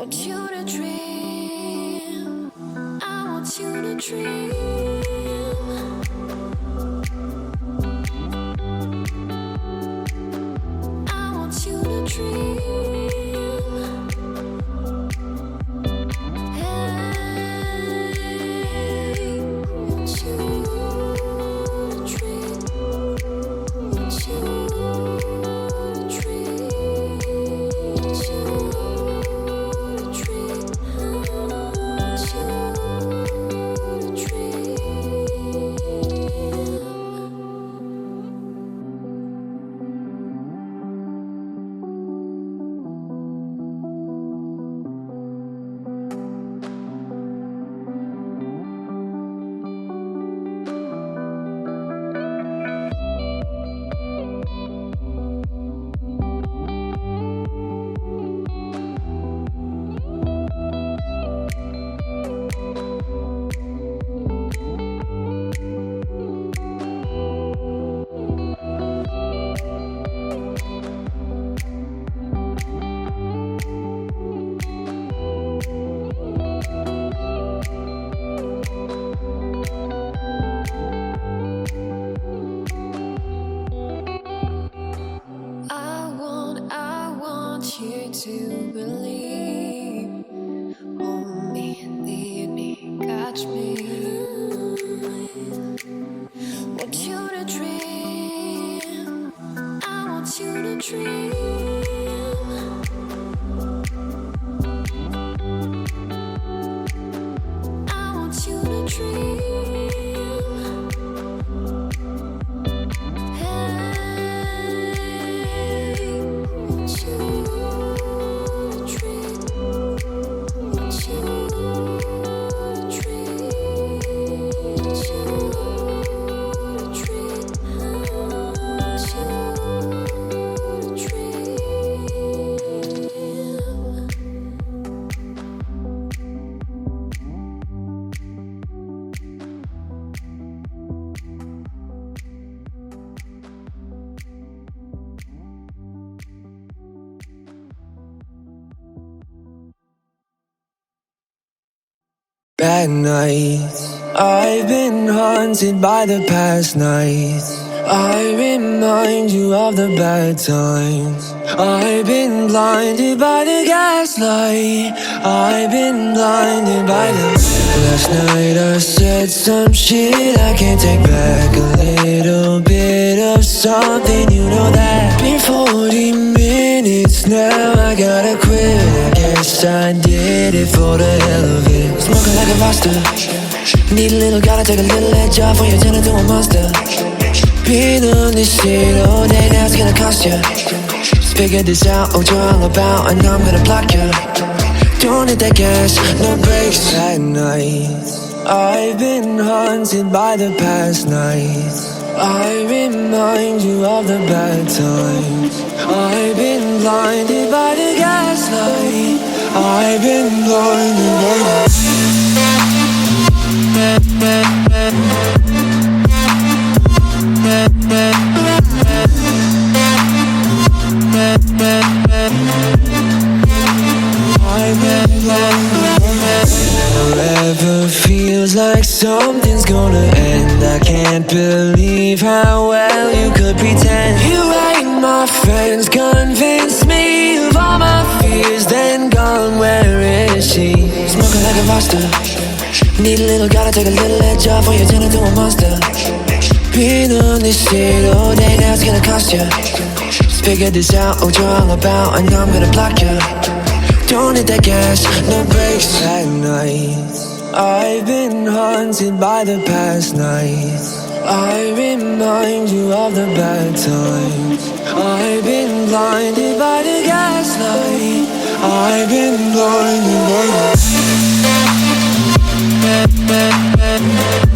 want you to dream. I want you to dream. I want you to dream. To believe, hold me, lead me, catch me. Want you to dream. I want you to dream. I want you to dream. Bad nights, I've been haunted by the past nights. I remind you of the bad times. I've been blinded by the gaslight. I've been blinded by the... Last night I said some shit I can't take back. A little bit of something, you know that. Been 40 minutes now, I gotta quit. I guess I did it for the hell of it. Smoking like a roster. Need a little, gotta take a little edge off when you turn into a monster. Been on this shit all day, now it's gonna cost ya. Just figured this out, what you're all about, and now I'm gonna block ya. Don't hit that gas, no brakes. At night, I've been haunted by the past nights. I remind you of the bad times. I've been blinded by the gaslight. I've been blinded by the... Forever feels like something's gonna end. I can't believe how well you could pretend. You ain't my friends, convince me of all my fears, then gone, where is she? Smoking like a roster. Need a little, gotta take a little edge off when you turn into a monster. Been on this shit all day, now it's gonna cost ya. Just figured this out, what you're all about, and now I'm gonna block ya. Don't hit that gas, no brakes. At night, I've been haunted by the past nights. I remind you of the bad times. I've been blinded by the gaslight. I've been blinded by the...